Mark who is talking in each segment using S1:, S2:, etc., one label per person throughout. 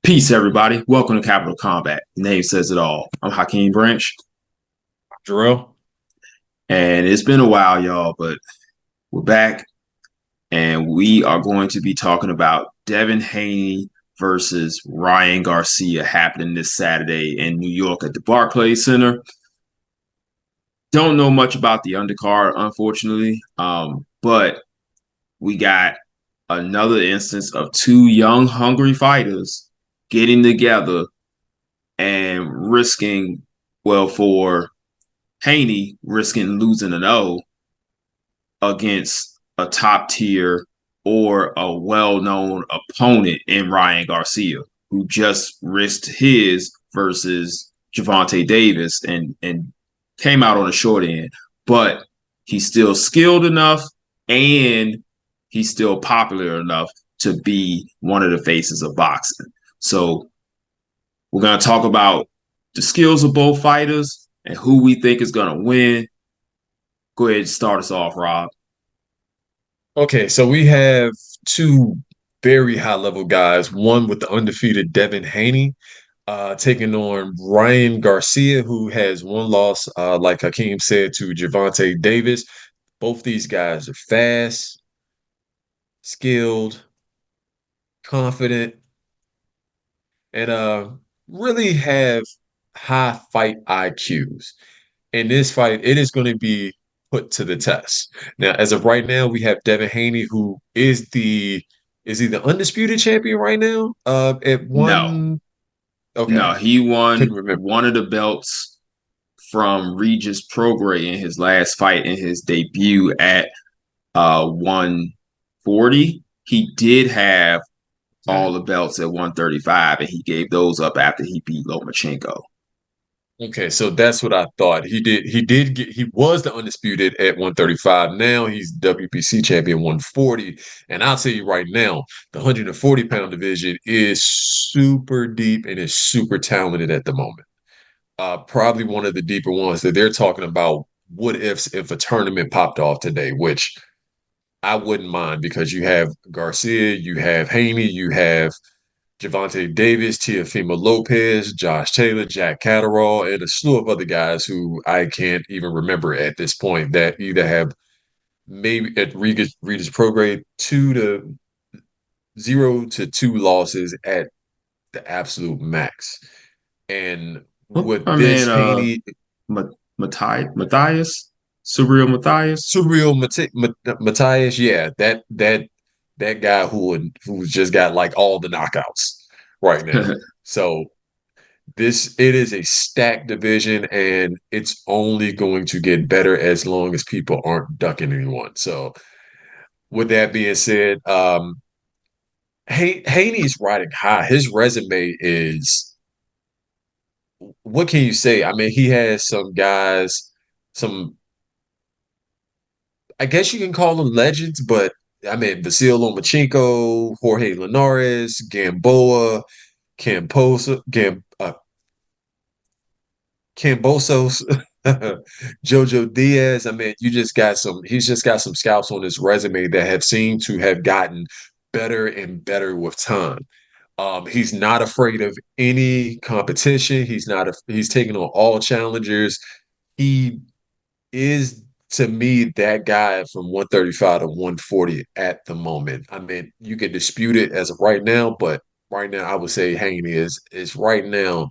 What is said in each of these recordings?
S1: Peace, everybody. Welcome to Capital Combat. The name says it all. I'm Hakeem Branch,
S2: Jarrell?
S1: and it's been a while, y'all, but we're back, and we are going to be talking about Devin Haney versus Ryan Garcia happening this Saturday in New York at the Barclays Center. Don't know much about the undercard, unfortunately, but we got another instance of two young, hungry fighters getting together and risking, well, for Haney risking losing an O against a top tier or a well known opponent in Ryan Garcia, who just risked his versus Gervonta Davis and came out on the short end. But he's still skilled enough and he's still popular enough to be one of the faces of boxing. So we're going to talk about the skills of both fighters and who we think is going to win. Go ahead and start us off, Rob.
S2: Okay, so we have two very high level guys. One with the undefeated Devin Haney, taking on Ryan Garcia, who has one loss, like Hakeem said, to Gervonta Davis. Both these guys are fast, skilled, confident, and really have high fight IQs. In this fight, it is going to be put to the test. Now, as of right now, we have Devin Haney, who is he the undisputed champion right now? At
S1: No,
S2: one,
S1: no,
S2: okay,
S1: he won
S2: couldn't remember.
S1: one of the belts from Regis Prograis in his last fight in his debut at 140. He did have
S2: Okay.
S1: all the belts at 135, and he gave those up after he beat Lomachenko.
S2: Okay, so that's what I thought. He was the undisputed at 135. Now he's WBC champion 140. And I'll tell you right now, the 140-pound division is super deep and is super talented at the moment. Probably one of the deeper ones that they're talking about what ifs if a tournament popped off today, which I wouldn't mind because you have Garcia, you have Haney, you have Gervonta Davis, Teofimo Lopez, Josh Taylor, Jack Catterall, and a slew of other guys who I can't even remember at this point that either have maybe at Regis Prograde 0 to 2 losses at the absolute max. And with
S1: I
S2: this
S1: mean,
S2: Haney,
S1: Matthias, Surreal Matthias.
S2: surreal Matthias, yeah, that guy who's just got like all the knockouts right now. So it is a stacked division and it's only going to get better as long as people aren't ducking anyone. So with that being said, Haney's riding high. His resume is, what can you say? I mean, he has some guys, some, I guess you can call them legends, but I mean, Vasil Lomachenko, Jorge Linares, Gamboa, Camposa, Cambosos, Jojo Diaz. I mean, he's just got some scalps on his resume that have seemed to have gotten better and better with time. He's not afraid of any competition. He's taking on all challengers. He is to me that guy from 135 to 140 at the moment. I mean, you can dispute it as of right now, but right now I would say Haney is right now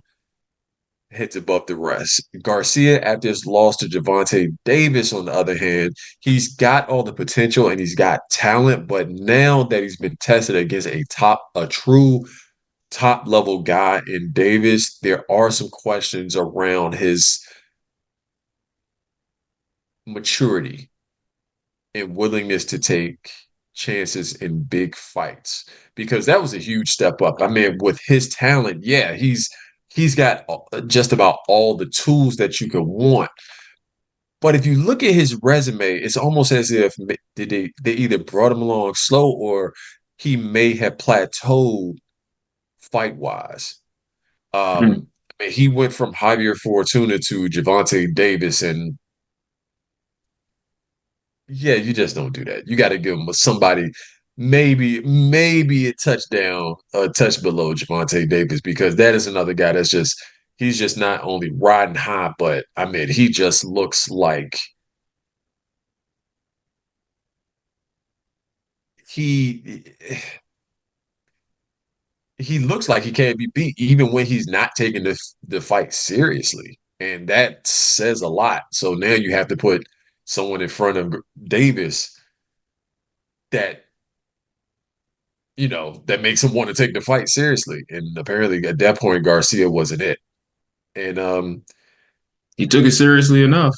S2: heads above the rest. Garcia, after his loss to Gervonta Davis, on the other hand, he's got all the potential and he's got talent, but now that he's been tested against a true top level guy in Davis, there are some questions around his maturity and willingness to take chances in big fights because that was a huge step up. I mean, with his talent, yeah, he's got just about all the tools that you could want. But if you look at his resume, it's almost as if they either brought him along slow or he may have plateaued fight wise. I mean, he went from Javier Fortuna to Gervonta Davis, and yeah, you just don't do that. You got to give him somebody maybe a touch below Javante Davis because that is another guy that's just he's just not only riding high, but I mean he just looks like he he looks like he can't be beat even when he's not taking the fight seriously, and that says a lot. So now you have to put someone in front of Davis that that makes him want to take the fight seriously. And apparently at that point, Garcia wasn't it. And
S1: He took it seriously enough.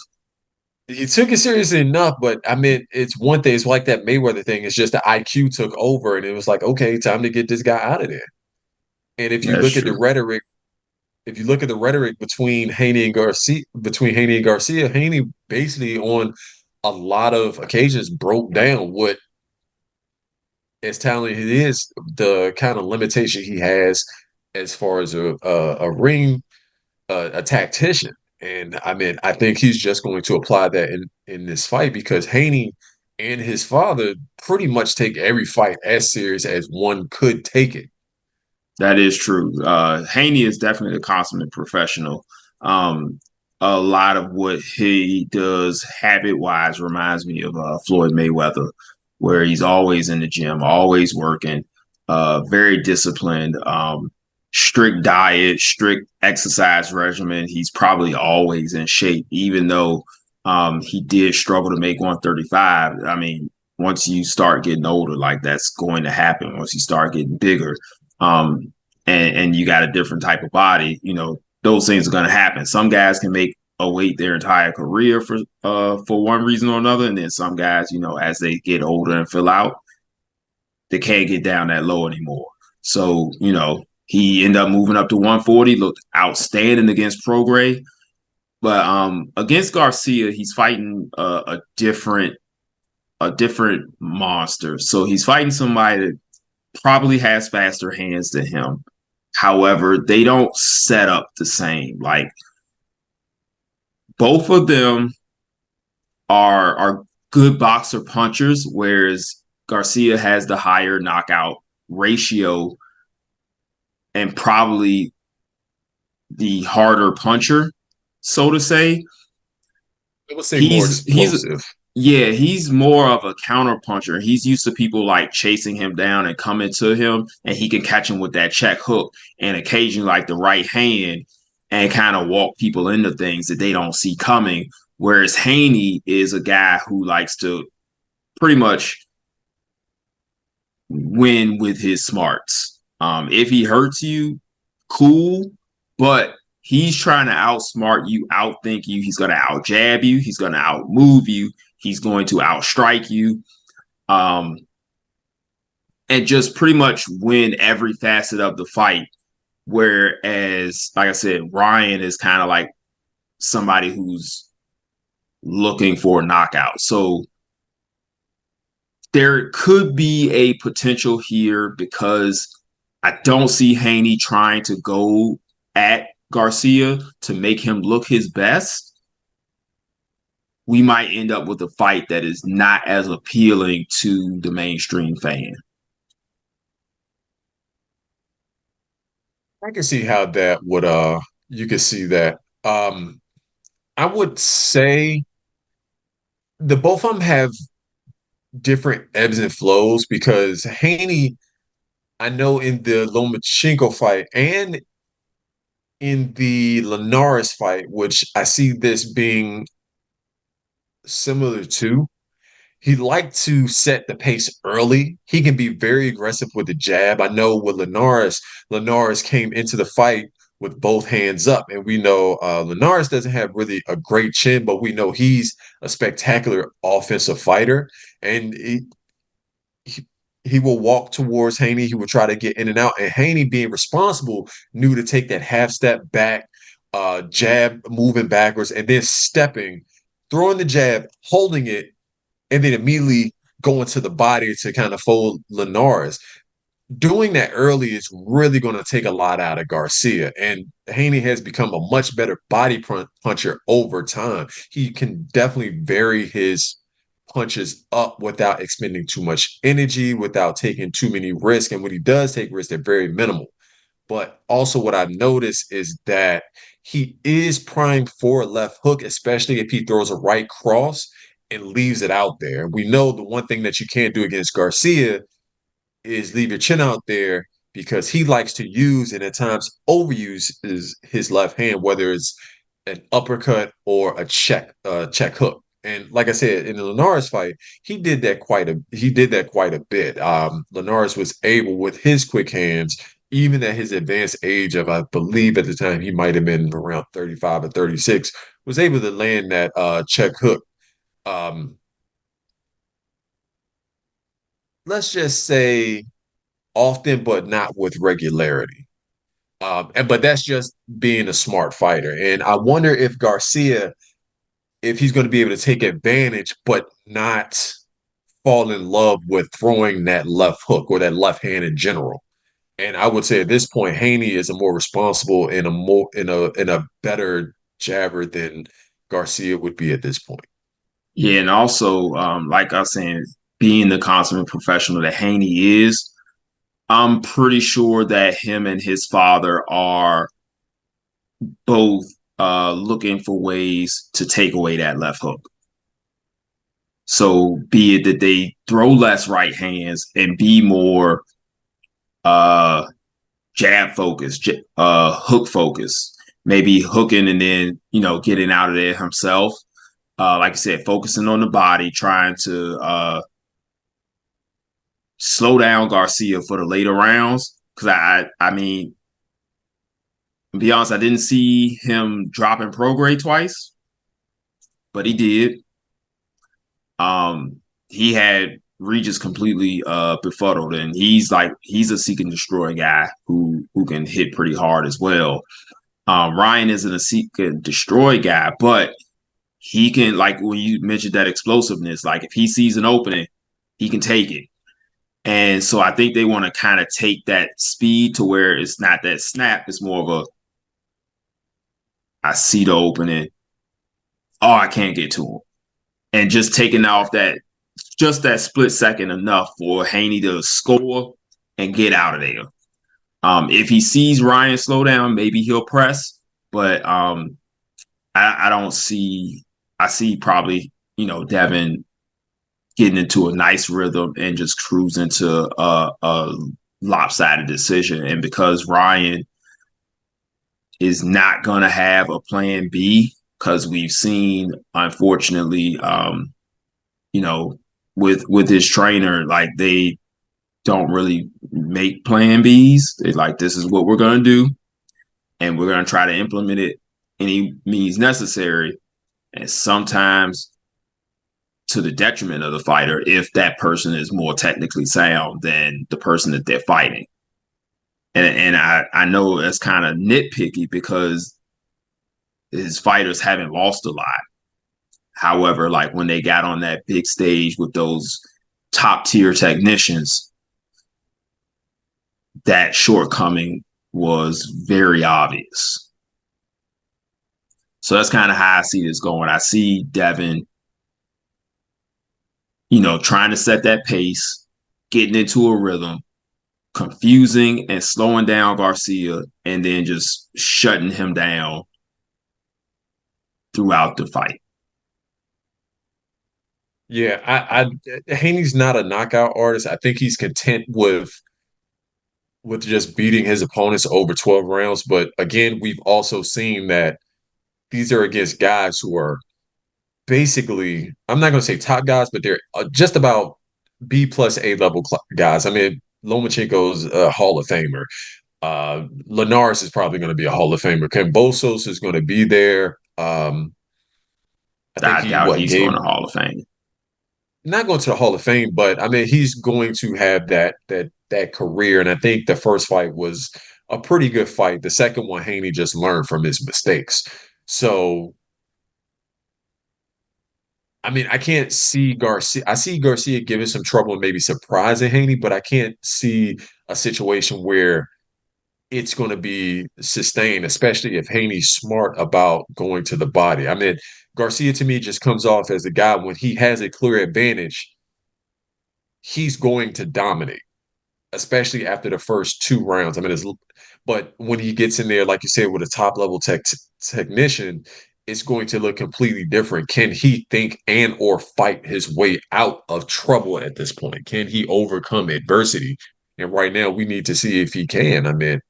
S2: he took it seriously enough, but I mean, it's one thing. It's like that Mayweather thing. It's just the IQ took over, and it was like, okay, time to get this guy out of there. And if you
S1: That's
S2: look at the
S1: true.
S2: rhetoric, if you look at the rhetoric between Haney and Garcia, Haney basically on a lot of occasions broke down what as talented he is, the kind of limitation he has as far as a ring a tactician. And I mean, I think he's just going to apply that in this fight because Haney and his father pretty much take every fight as serious as one could take it.
S1: That is true. Haney is definitely a consummate professional. Um, a lot of what he does habit wise reminds me of Floyd Mayweather, where he's always in the gym, always working, very disciplined, strict diet, strict exercise regimen. He's probably always in shape, even though he did struggle to make 135. I mean, once you start getting older, like that's going to happen once you start getting bigger. And you got a different type of body, those things are going to happen. Some guys can make a weight their entire career for one reason or another, and then some guys, as they get older and fill out, they can't get down that low anymore. So, he ended up moving up to 140, looked outstanding against Prograis. But against Garcia, he's fighting a different monster. So he's fighting somebody that probably has faster hands than him. However, they don't set up the same. Like both of them are good boxer punchers, whereas Garcia has the higher knockout ratio and probably the harder puncher, so to say.
S2: I would say more
S1: He's
S2: explosive.
S1: yeah, he's more of a counter puncher. He's used to people like chasing him down and coming to him, and he can catch him with that check hook and occasionally like the right hand and kind of walk people into things that they don't see coming. Whereas Haney is a guy who likes to pretty much win with his smarts. If he hurts you, cool, but he's trying to outsmart you, outthink you. He's going to out jab you. He's going to outmove you. He's going to outstrike you, um, and just pretty much win every facet of the fight. Whereas, like I said, Ryan is kind of like somebody who's looking for a knockout. So there could be a potential here because I don't see Haney trying to go at Garcia to make him look his best. We might end up with a fight that is not as appealing to the mainstream fan.
S2: I can see how that would you can see that. I would say the both of them have different ebbs and flows because Haney, I know in the Lomachenko fight and in the Linares fight, which I see this being similar to, he liked to set the pace early. He can be very aggressive with the jab. I know with Linares, Linares came into the fight with both hands up, and we know Linares doesn't have really a great chin, but we know he's a spectacular offensive fighter, and he, he will walk towards Haney. He will try to get in and out, and Haney, being responsible, knew to take that half step back, jab moving backwards, and then stepping, throwing the jab, holding it, and then immediately going to the body to kind of fold Linares. Doing that early is really going to take a lot out of Garcia. And Haney has become a much better body puncher over time. He can definitely vary his punches up without expending too much energy, without taking too many risks. And when he does take risks, they're very minimal. But also, what I've noticed is that he is primed for a left hook, especially if he throws a right cross and leaves it out there. We know the one thing that you can't do against Garcia is leave your chin out there because he likes to use and at times overuse his left hand, whether it's an uppercut or a check hook. And like I said, in the Linares fight, he did that quite a bit. Linares was able with his quick hands, even at his advanced age of I believe at the time he might have been around 35 or 36, was able to land that check hook. Um, let's just say often, but not with regularity. And but that's just being a smart fighter. And I wonder if Garcia, if he's going to be able to take advantage, but not fall in love with throwing that left hook or that left hand in general. And I would say at this point, Haney is a more responsible and a better jabber than Garcia would be at this point.
S1: Yeah, and also, like I was saying, being the consummate professional that Haney is, I'm pretty sure that him and his father are both looking for ways to take away that left hook. So be it that they throw less right hands and be more uh, jab focused, hook focused, maybe hooking and then, getting out of there himself. Like I said, focusing on the body, trying to slow down Garcia for the later rounds. Because I mean, to be honest, I didn't see him dropping Prograde twice, but he did. He had Regis completely befuddled, and he's a seek and destroy guy who can hit pretty hard as well. Ryan isn't a seek and destroy guy, but he can, like when you mentioned that explosiveness, like if he sees an opening, he can take it. And so I think they want to kind of take that speed to where it's not that snap, it's more of a I see the opening. Oh, I can't get to him. And just taking off that split second enough for Haney to score and get out of there. If he sees Ryan slow down, maybe he'll press. But I don't see. I see probably Devin getting into a nice rhythm and just cruising to a lopsided decision. And because Ryan is not going to have a plan B, because we've seen, unfortunately, with his trainer, like they don't really make plan Bs. They're like, this is what we're going to do, and we're going to try to implement it any means necessary. And sometimes to the detriment of the fighter if that person is more technically sound than the person that they're fighting. And I know that's kind of nitpicky because his fighters haven't lost a lot. However, like when they got on that big stage with those top tier technicians, that shortcoming was very obvious. So that's kind of how I see this going. I see Devin, trying to set that pace, getting into a rhythm, confusing and slowing down Garcia, and then just shutting him down throughout the fight.
S2: Yeah, Haney's not a knockout artist. I think he's content with just beating his opponents over 12 rounds. But again, we've also seen that these are against guys who are basically, I'm not going to say top guys, but they're just about B plus A level guys. I mean, Lomachenko's a Hall of Famer. Linares is probably going to be a Hall of Famer. Kambosos is going to be there. I think
S1: I
S2: he
S1: doubt
S2: what
S1: he's
S2: gave
S1: going to Hall of Fame.
S2: not going to the Hall of Fame, but I mean he's going to have that career. And I think the first fight was a pretty good fight. The second one, Haney just learned from his mistakes. So I mean, I can't see Garcia. I see Garcia giving some trouble and maybe surprising Haney, but I can't see a situation where it's going to be sustained, especially if Haney's smart about going to the body. I mean, Garcia to me just comes off as a guy when he has a clear advantage, he's going to dominate, especially after the first 2 rounds. I mean, but when he gets in there, like you said, with a top level technician, it's going to look completely different. Can he think and or fight his way out of trouble at this point? Can he overcome adversity? And right now, we need to see if he can. I mean,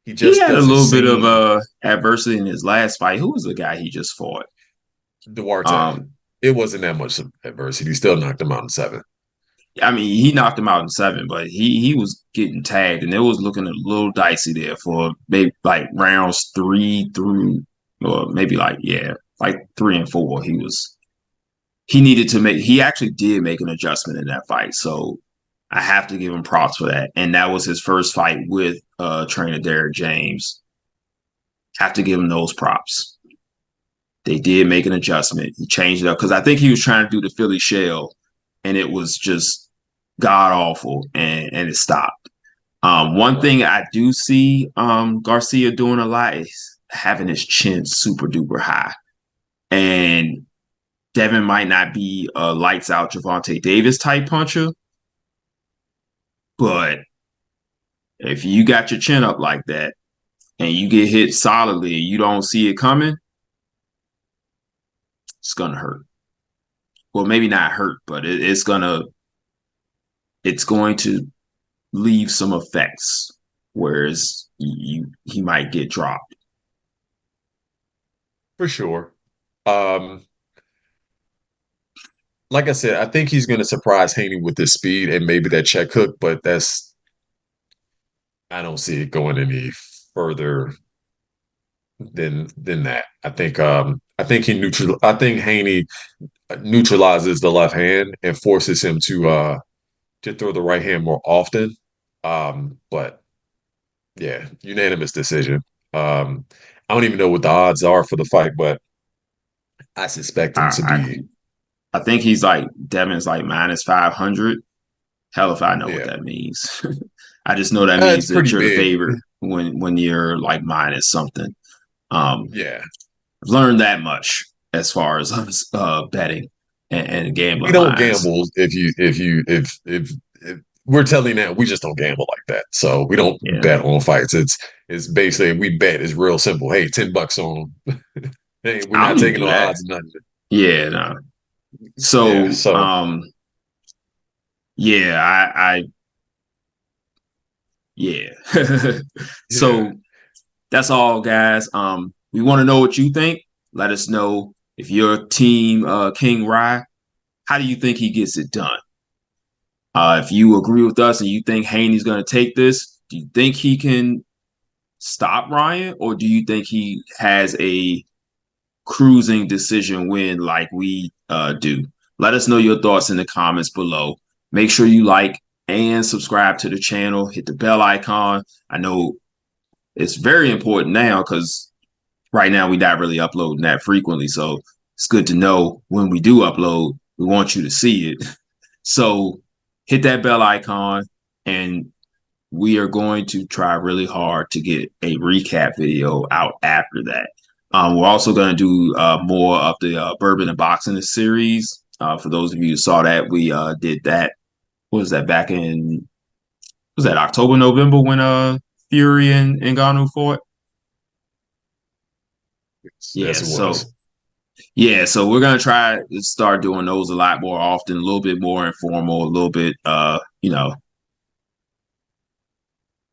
S2: he
S1: He
S2: just
S1: had a
S2: doesn't
S1: little bit of
S2: seem
S1: adversity in his last fight. Who was the guy he just fought?
S2: Duarte.
S1: Um,
S2: It wasn't that much adversity. He still knocked him out in 7.
S1: I mean, he knocked him out in 7, but he was getting tagged, and it was looking a little dicey there for maybe like rounds 3 through, or maybe like yeah, like 3 and 4. He needed to make. He actually did make an adjustment in that fight, so I have to give him props for that. And that was his first fight with trainer Derek James. Have to give him those props. They did make an adjustment. He changed it up because I think he was trying to do the Philly shell, and it was just god awful, and it stopped. One
S2: Right.
S1: thing I do see Garcia doing a lot is having his chin super duper high, and Devin might not be a lights out Javante Davis type puncher, but if you got your chin up like that and you get hit solidly and you don't see it coming, it's gonna hurt. Well, maybe not hurt, but it's going to leave some effects. Whereas he might get dropped.
S2: For sure. Um, like I said, I think he's going to surprise Haney with his speed and maybe that check hook, but I don't see it going any further than that. I think Haney neutralizes the left hand and forces him to throw the right hand more often. But yeah, unanimous decision. I don't even know what the odds are for the fight, but I suspect him to
S1: I
S2: be
S1: I think he's like Devin's like -500. Hell if I know what
S2: yeah.
S1: that means. I just know that
S2: It's
S1: means that
S2: pretty
S1: you're the
S2: big.
S1: favorite when you're like minus something.
S2: Yeah.
S1: I've learned that much as far as betting and
S2: We
S1: gambling
S2: don't
S1: lines.
S2: gamble if we're telling you now, we just don't gamble like that. So we don't
S1: Yeah,
S2: bet on fights. It's basically we bet is real simple. Hey, $10 on. Hey, we're
S1: I
S2: not
S1: don't even
S2: taking
S1: do
S2: no
S1: that.
S2: odds, nothing.
S1: Yeah, no.
S2: Yeah.
S1: So
S2: So
S1: yeah, I yeah.
S2: yeah.
S1: So that's all, guys. We want to know what you think. Let us know if you're team King Rye. How do you think he gets it done? If you agree with us and you think Haney's going to take this, do you think he can stop Ryan, or do you think he has a cruising decision win like we do? Let us know your thoughts in the comments below. Make sure you like and subscribe to the channel. Hit the bell icon. I know it's very important now because right now we're not really uploading that frequently. So it's good to know when we do upload, we want you to see it. So hit that bell icon, and we are going to try really hard to get a recap video out after that. We're also going to do more of the Bourbon and Boxing series. For those of you who saw that, we did that. What was that back in? Was that October, November when Fury and Ngannou fought?
S2: Yes,
S1: Yeah.
S2: it was.
S1: So we're gonna try to start doing those a lot more often, a little bit more informal, a little bit a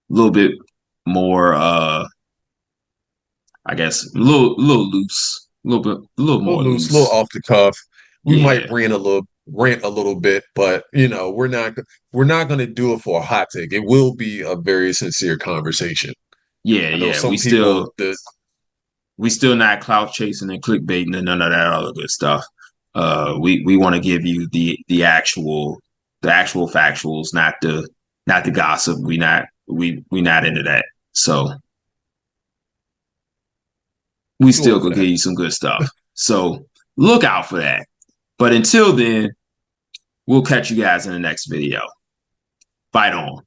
S1: little bit more I guess a little loose, a little
S2: A
S1: more
S2: little loose, a little
S1: loose.
S2: off the cuff. We might
S1: Yeah,
S2: rant a little bit, but we're not going to do it for a hot take. It will be a very sincere conversation.
S1: yeah,
S2: I know
S1: yeah.
S2: some people that
S1: We still not clout chasing and clickbaiting and none of that other good stuff. We want to give you the actual factuals, not the gossip. We not into that. So we
S2: too
S1: still
S2: old for
S1: gonna give
S2: that.
S1: you some good stuff. So look out for that. But until then, we'll catch you guys in the next video. Fight on.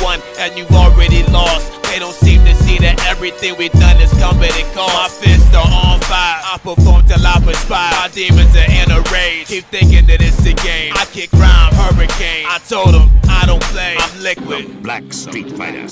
S3: won and you've already lost. They don't seem to see that everything we've done is coming and cost. My fists are on fire, I perform till I perspire. My demons are in a rage, keep thinking that it's a game. I kick rhyme, hurricane. I told them I don't play, I'm liquid.
S4: Black Street Fighter.